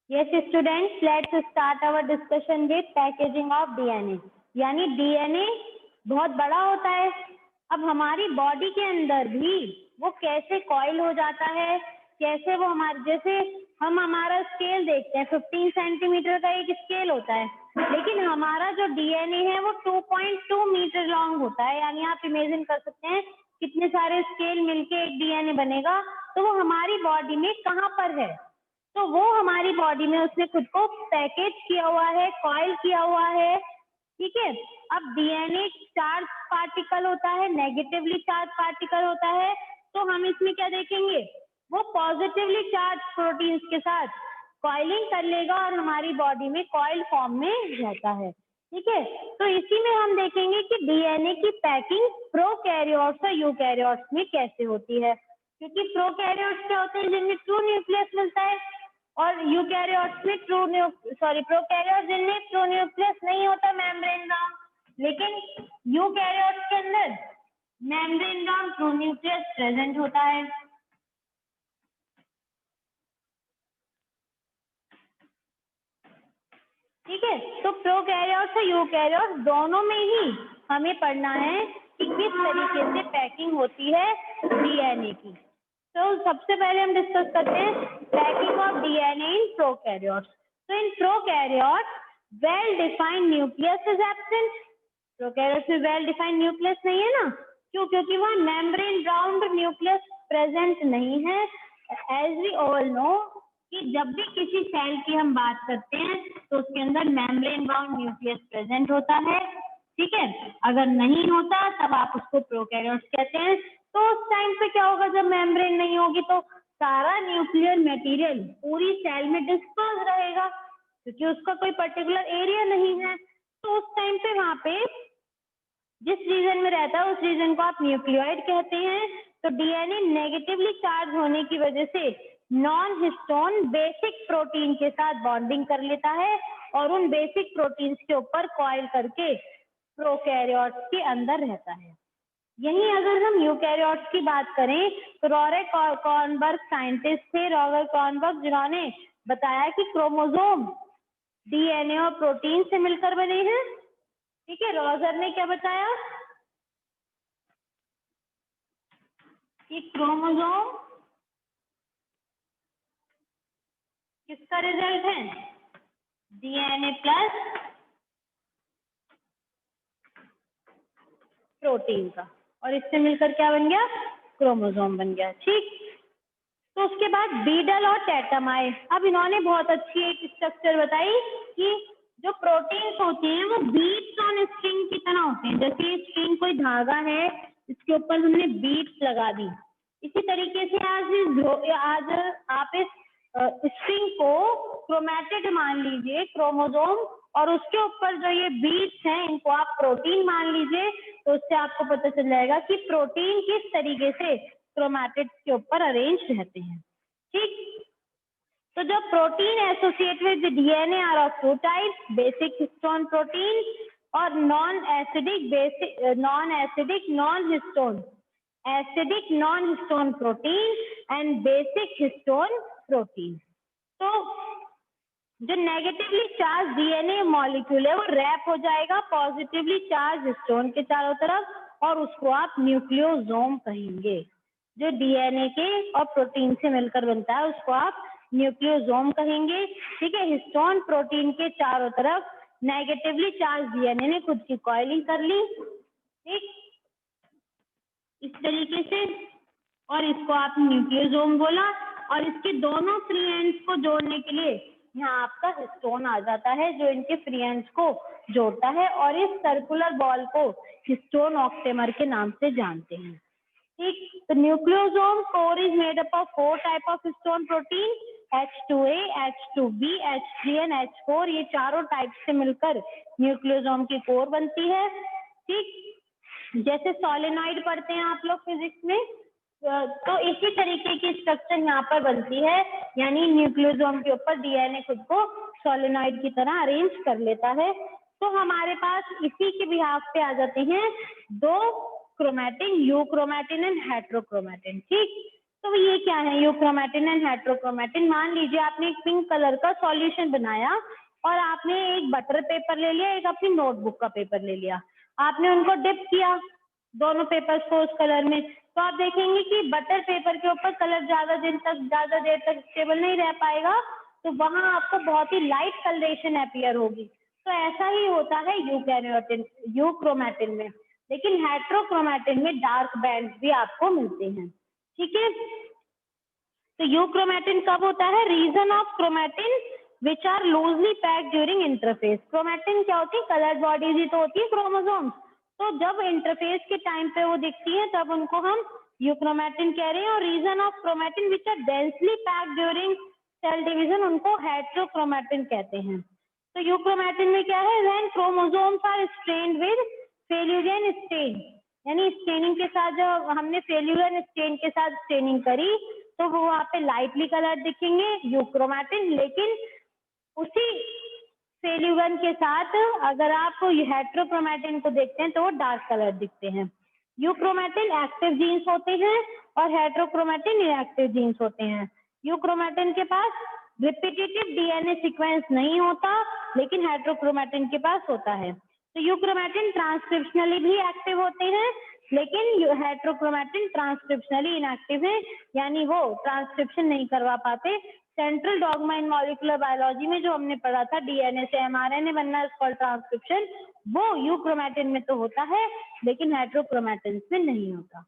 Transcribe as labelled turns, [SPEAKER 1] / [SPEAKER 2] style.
[SPEAKER 1] Yes students, let's start our discussion with packaging of DNA. यानी DNA बहुत बड़ा होता है। अब हमारी बॉडी के अंदर भी वो कैसे कॉइल हो जाता है, कैसे वो हमारे जैसे हम हमारा स्केल देखते हैं 15 सेंटीमीटर का एक स्केल होता है, लेकिन हमारा जो DNA है वो 2.2 मीटर लॉन्ग होता है। यानी आप इमेजिन कर सकते हैं कितने सारे स्केल मिलके एक DNA बनेगा। तो वो हमारी बॉडी में कहाँ पर है, तो वो हमारी बॉडी में उसने खुद को पैकेज किया हुआ है, कॉइल किया हुआ है। ठीक है। अब डीएनए चार्ज पार्टिकल होता है, नेगेटिवली चार्ज पार्टिकल होता है। तो हम इसमें क्या देखेंगे, वो पॉजिटिवली चार्ज प्रोटीन्स के साथ कॉइलिंग कर लेगा और हमारी बॉडी में कॉइल फॉर्म में रहता है। ठीक है। तो इसी में हम देखेंगे कि डीएनए की पैकिंग प्रोकैरियोट्स और यूकैरियोट्स में कैसे होती है, क्योंकि प्रोकैरियोट्स क्या होते हैं जिनमें ट्रू न्यूक्लियस मिलता है, और यूकैरियोट्स में प्रोकैरियोट्स जिनमें ट्रू न्यूक्लियस नहीं होता, मेम्ब्रेन राउंड। लेकिन यूकैरियोट्स के अंदर membrane round true nucleus present होता है। ठीक है। तो प्रोकैरियोट्स और यूकैरियोट्स दोनों में ही हमें पढ़ना है कि किस तरीके से पैकिंग होती है डीएनए की। तो सबसे पहले हम डिस्कस करते हैं packing of DNA in prokaryotes. तो in prokaryotes well defined nucleus is absent. Prokaryotes में वेल डिफाइंड न्यूक्लियस नहीं है ना, क्यों? क्योंकि वहाँ मेम्ब्रेन राउंड न्यूक्लियस प्रेजेंट नहीं है। एज वी ऑल नो कि जब भी किसी सेल की हम बात करते हैं तो उसके अंदर मेम्ब्रेन बाउंड न्यूक्लियस प्रेजेंट होता है। ठीक है। अगर नहीं होता तब आप उसको प्रोकैरियोट्स कहते हैं। तो उस टाइम पे क्या होगा, जब मेम्ब्रेन नहीं होगी तो सारा न्यूक्लियर मटेरियल पूरी सेल में डिस्पर्स रहेगा, क्योंकि उसका कोई पर्टिकुलर एरिया नहीं है। तो उस टाइम पे वहां पे जिस रीजन में रहता है उस रीजन को आप न्यूक्लियोइड कहते हैं। तो डीएनए नेगेटिवली चार्ज होने की वजह से नॉन हिस्टोन बेसिक प्रोटीन के साथ बॉन्डिंग कर लेता है और उन बेसिक प्रोटीन्स के ऊपर कॉइल करके प्रोकैरियोट्स के अंदर रहता है। यही अगर हम यूकैरियोट्स की बात करें तो रॉबर्ट कॉर्नबर्ग साइंटिस्ट थे, रॉबर्ट कॉर्नबर्ग, जिन्होंने बताया कि क्रोमोसोम डीएनए और प्रोटीन से मिलकर बने हैं। ठीक है। रॉजर ने क्या बताया कि क्रोमोसोम किसका रिजल्ट है, डीएनए प्लस प्रोटीन का, और इससे मिलकर क्या बन गया, क्रोमोसोम बन गया। ठीक। तो उसके बाद बीडल और टैटम आए। अब इन्होंने बहुत अच्छी एक स्ट्रक्चर बताई कि जो प्रोटीन्स होते हैं वो बीट्स ऑन स्ट्रिंग की तरह होते हैं। जैसे ये स्ट्रिंग कोई धागा है, इसके ऊपर हमने बीट्स लगा दी, इसी तरीके से आज आप इस स्ट्रिंग को क्रोमैटिड मान लीजिए, क्रोमोसोम, और उसके ऊपर जो ये बीट्स हैं इनको आप प्रोटीन मान लीजिए। तो उससे आपको पता चल जाएगा कि प्रोटीन किस तरीके से क्रोमैटिड के ऊपर अरेंज रहते हैं। ठीक। तो जब protein associate with DNA are of two types, basic histone protein और non acidic non histone, acidic non histone protein and basic histone protein. तो जो नेगेटिवली चार्ज डीएनए मॉलिक्यूल है वो रैप हो जाएगा पॉजिटिवली चार्ज हिस्टोन के चारों तरफ और उसको आप न्यूक्लियोसोम कहेंगे। जो डीएनए के और प्रोटीन से मिलकर बनता है उसको आप न्यूक्लियोसोम कहेंगे। ठीक है। हिस्टोन प्रोटीन के चारों तरफ नेगेटिवली चार्ज डीएनए ने खुद की कॉइलिंग कर ली। ठीक, इस तरीके से, और इसको आप न्यूक्लियोसोम बोला। और इसके दोनों फ्री एंड्स को जोड़ने के लिए यहाँ आपका हिस्टोन आ जाता है जो इनके फ्री एंड्स को जोड़ता है, और इस सर्कुलर बॉल को हिस्टोन ऑक्टेमर के नाम से जानते हैं। ठीक। तो nucleosome core is made up of 4 type of histone protein, H2A, H2B, H3 and H4। ये चारों टाइप से मिलकर न्यूक्लियोसोम की कोर बनती है। ठीक। जैसे सोलेनॉइड पढ़ते हैं आप लोग फिजिक्स में, तो इसी तरीके की स्ट्रक्चर यहाँ पर बनती है। यानी न्यूक्लियोसोम के ऊपर डीएनए खुद को सोलेनॉइड की तरह अरेंज कर लेता है। तो हमारे पास इसी के बिहाफ पे आ जाते हैं दो क्रोमैटिन, यूक्रोमैटिन एंड हेटेरोक्रोमैटिन। ठीक। तो ये क्या है, यूक्रोमैटिन एंड हेट्रोक्रोमैटिन। मान लीजिए आपने एक पिंक कलर का सॉल्यूशन बनाया और आपने एक बटर पेपर ले लिया, एक अपनी नोटबुक का पेपर ले लिया, आपने उनको डिप किया दोनों पेपर्स को उस कलर में, तो आप देखेंगे कि बटर पेपर के ऊपर कलर ज्यादा देर तक स्टेबल नहीं रह पाएगा, तो वहां आपको बहुत ही लाइट कलरेशन अपियर होगी। तो ऐसा ही होता है यूक्रोमैटिन में, लेकिन हेट्रोक्रोमैटिन में डार्क बैंड भी आपको मिलते हैं। ठीक है, तो यूक्रोमैटिन कब होता है, region of chromatin which are loosely packed during interphase. Chromatin क्या होती है, कलर बॉडीज ही तो होती है क्रोमोसोम्स, तो जब इंटरफेस के टाइम पे वो दिखती है तब उनको हम यूक्रोमैटिन कह रहे हैं। और region of chromatin which are densely packed during cell division, उनको हेट्रोक्रोमैटिन कहते हैं। तो यूक्रोमैटिन में क्या है, when chromosomes are stained with Feulgen stain, यानी स्टेनिंग के साथ जब हमने फेल्यूरियन स्टेन के साथ स्टेनिंग करी तो वो वहाँ पे लाइटली कलर दिखेंगे यूक्रोमैटिन, लेकिन उसी फेल्यूरन के साथ अगर आप हेट्रोक्रोमैटिन को देखते हैं तो वो डार्क कलर दिखते हैं। यूक्रोमैटिन एक्टिव जीन्स होते हैं और हेट्रोक्रोमैटिन इनएक्टिव जीन्स होते हैं। यूक्रोमैटिन के पास रिपीटेटिव डीएनए सीक्वेंस नहीं होता, लेकिन हेट्रोक्रोमैटिन के पास होता है। तो यूक्रोमैटिन ट्रांसक्रिप्शनली भी एक्टिव होते हैं, लेकिन हेट्रोक्रोमैटिन ट्रांसक्रिप्शनली इनएक्टिव है, यानी वो ट्रांसक्रिप्शन नहीं करवा पाते। सेंट्रल डॉगमा इन मॉलिक्यूलर बायोलॉजी में जो हमने पढ़ा था डीएनए से एमआरएनए बनना इज कॉल्ड ट्रांसक्रिप्शन, वो यूक्रोमैटिन में तो होता है लेकिन हेट्रोक्रोमैटिन में नहीं होता।